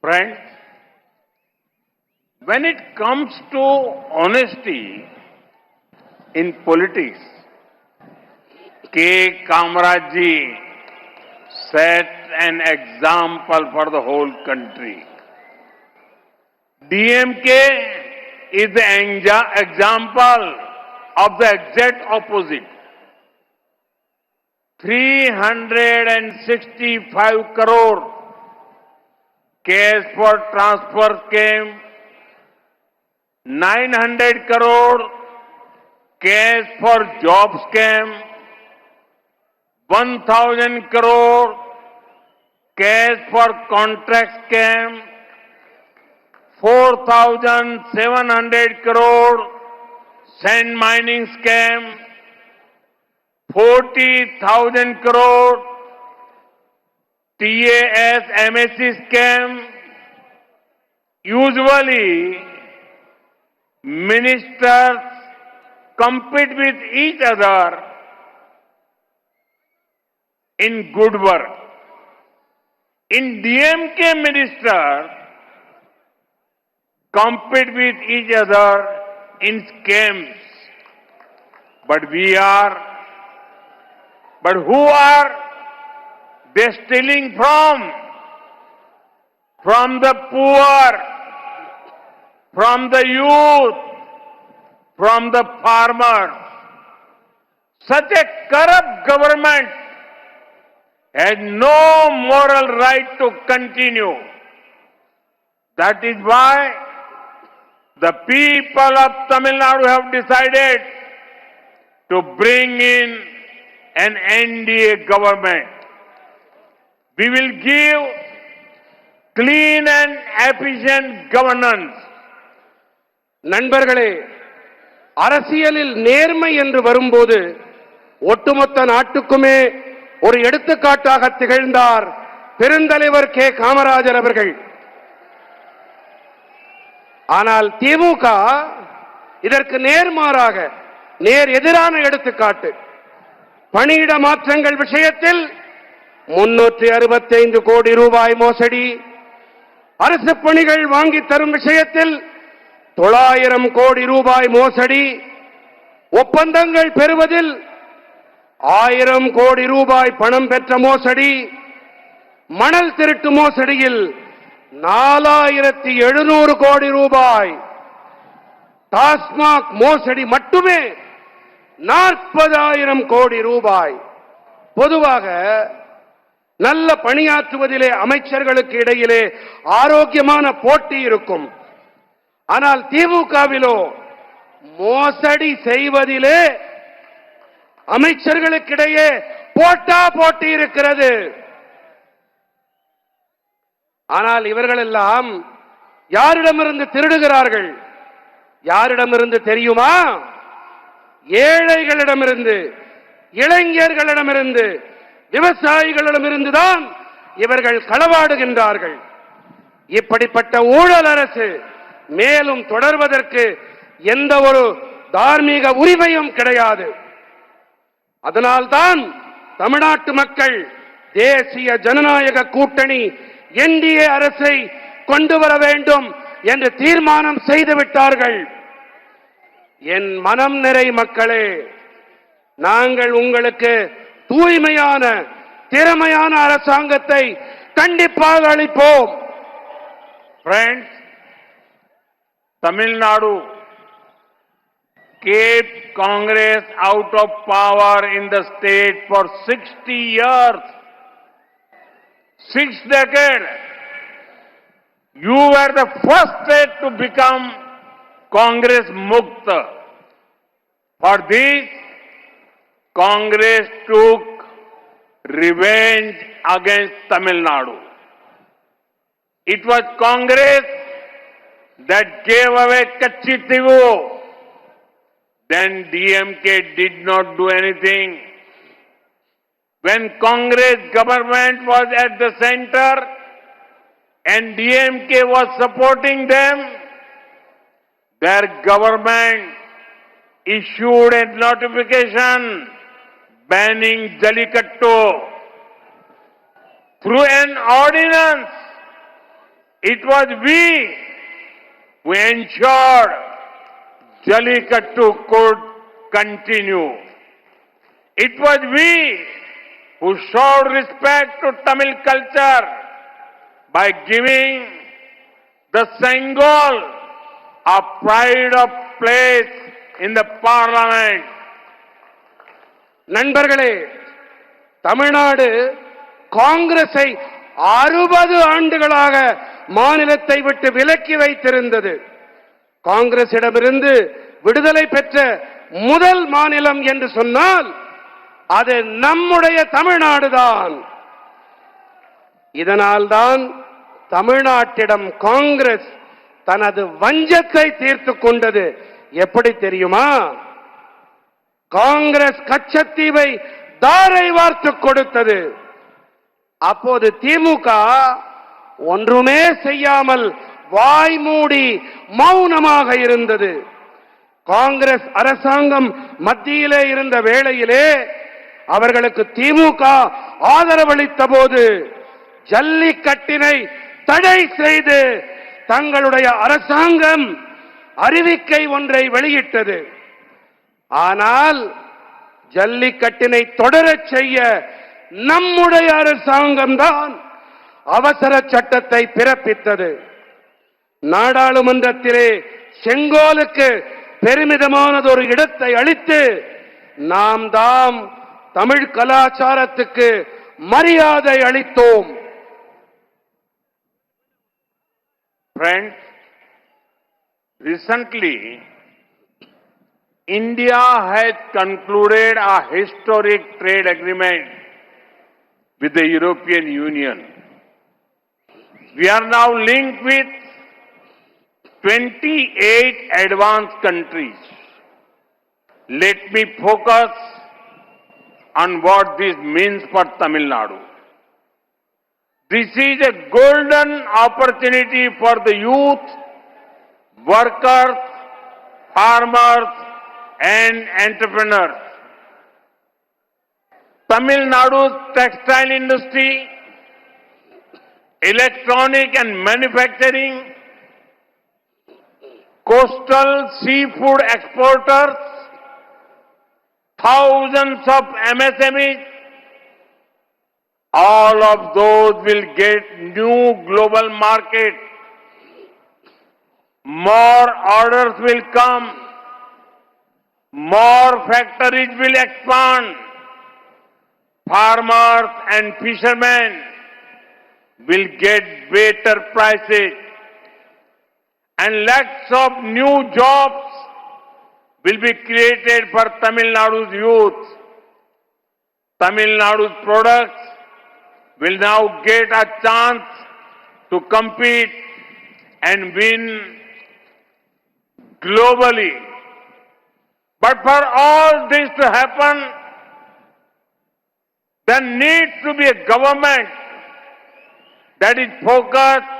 Friends, when it comes to honesty in politics, K. Kamaraj ji set an example for the whole country. DMK is the example of the exact opposite. 365 crore cash for transfer came, 900 crore cash for jobs came, 1,000 crore cash for contracts came, 4,700 crore sand mining scam, 40,000 crore TAS MSc scam. Usually, ministers compete with each other in good work. In DMK, ministers compete with each other in scams. But who are they stealing from? From the poor, from the youth, from the farmers. Such a corrupt government has no moral right to continue. That is why the people of Tamil Nadu have decided to bring in an NDA government. We will give clean and efficient governance. நண்பர்களே, அரசியலில் நேர்மை என்று வரும்போது ஒட்டுமொத்த நாட்டுக்குமே ஒரு எடுத்துக்காட்டாக திகழ்ந்தார் பெருந்தலைவர் கே. காமராஜர் அவர்கள். ஆனால் திமுக இதற்கு நேர்மாறாக நேர் எதிரான எடுத்துக்காட்டு. பணியிட மாற்றங்கள் விஷயத்தில் 365 கோடி ரூபாய் மோசடி, அரசு பணிகள் வாங்கி தரும் விஷயத்தில் 900 கோடி ரூபாய் மோசடி, ஒப்பந்தங்கள் பெறுவதில் 1000 கோடி ரூபாய் பணம் பெற்ற மோசடி, மணல் திருட்டு மோசடியில் 4700 கோடி ரூபாய், டாஸ்மாக் மோசடி மட்டுமே 40,000 கோடி ரூபாய். பொதுவாக நல்ல பணியாற்றுவதிலே அமைச்சர்களுக்கு இடையிலே ஆரோக்கியமான போட்டி இருக்கும். ஆனால் திமுகவிலோ மோசடி செய்வதிலே அமைச்சர்களுக்கிடையே போட்டி இருக்கிறது. ஆனால் இவர்களெல்லாம் யாரிடமிருந்து திருடுகிறார்கள்? யாரிடமிருந்து தெரியுமா? ஏழைகளிடமிருந்து, இளைஞர்களிடமிருந்து, விவசாயிகளிடமிருந்துதான் இவர்கள் களவாடுகின்றார்கள். இப்படிப்பட்ட ஊழல் அரசு மேலும் தொடர்வதற்கு எந்த ஒரு தார்மீக உரிமையும் கிடையாது. அதனால்தான் தமிழ்நாட்டு மக்கள் தேசிய ஜனநாயக கூட்டணி NDA அரசை கொண்டு வர வேண்டும் என்று தீர்மானம் செய்துவிட்டார்கள். என் மனம் நிறை மக்களே, நாங்கள் உங்களுக்கு தூய்மையான திறமையான அரசாங்கத்தை கண்டிப்பாக அளிப்போம். Friends, Tamil Nadu kept Congress out of power in the state for 60 years. 6 decades. You were the first state to become Congress Mukta. For this, Congress took revenge against Tamil Nadu. It was Congress that gave away Kachitivu. Then DMK did not do anything. When Congress government was at the center and DMK was supporting them, their government issued a notification banning Jallikattu. Through an ordinance, It was we who ensured Jallikattu could continue. It was we who showed respect to Tamil culture by giving the Sengol a pride of place in the parliament. நண்பர்களே, தமிழ்நாடு காங்கிரஸை 60 ஆண்டுகளாக மாநிலத்தை விட்டு விலக்கி வைத்திருந்தது. காங்கிரசிடமிருந்து விடுதலை பெற்ற முதல் மாநிலம் என்று சொன்னால் அது நம்முடைய தமிழ்நாடுதான். இதனால்தான் தமிழ்நாட்டிடம் காங்கிரஸ் தனது வஞ்சத்தை தீர்த்துக் கொண்டது. எப்படி தெரியுமா? காங்கிரஸ் கச்சத்தீவை தாரை வார்த்து கொடுத்தது. அப்போது திமுக ஒன்றுமே செய்யாமல் வாய் மூடி மௌனமாக இருந்தது. காங்கிரஸ் அரசாங்கம் மத்தியிலே இருந்த வேளையிலே அவர்களுக்கு திமுக ஆதரவளித்த போது ஜல்லிக்கட்டினை தடை செய்து தங்களுடைய அரசாங்கம் அறிவிக்கை ஒன்றை வெளியிட்டது. ஆனால் ஜல்லிக்கட்டினை தொடரச் செய்ய நம்முடைய அரசாங்கம் தான் அவசர சட்டத்தை பிறப்பித்தது. நாடாளுமன்றத்திலே செங்கோலுக்கு பெருமிதமானதொரு இடத்தை அளித்து நாம் தாம் தமிழ் கலாச்சாரத்துக்கு மரியாதை அளித்தோம். Friends, recently India has concluded a historic trade agreement with the European Union. We are now linked with 28 advanced countries. Let me focus on what this means for Tamil Nadu. This is a golden opportunity for the youth, workers, farmers and entrepreneurs. Tamil Nadu's textile industry, electronic and manufacturing, coastal seafood exporters, thousands of MSMEs, all of those will get new global market. More orders will come. More factories will expand. Farmers and fishermen will get better prices. And lots of new jobs will be created for Tamil Nadu's youth. Tamil Nadu's products will now get a chance to compete and win globally. But for all this to happen, there needs to be a government that is focused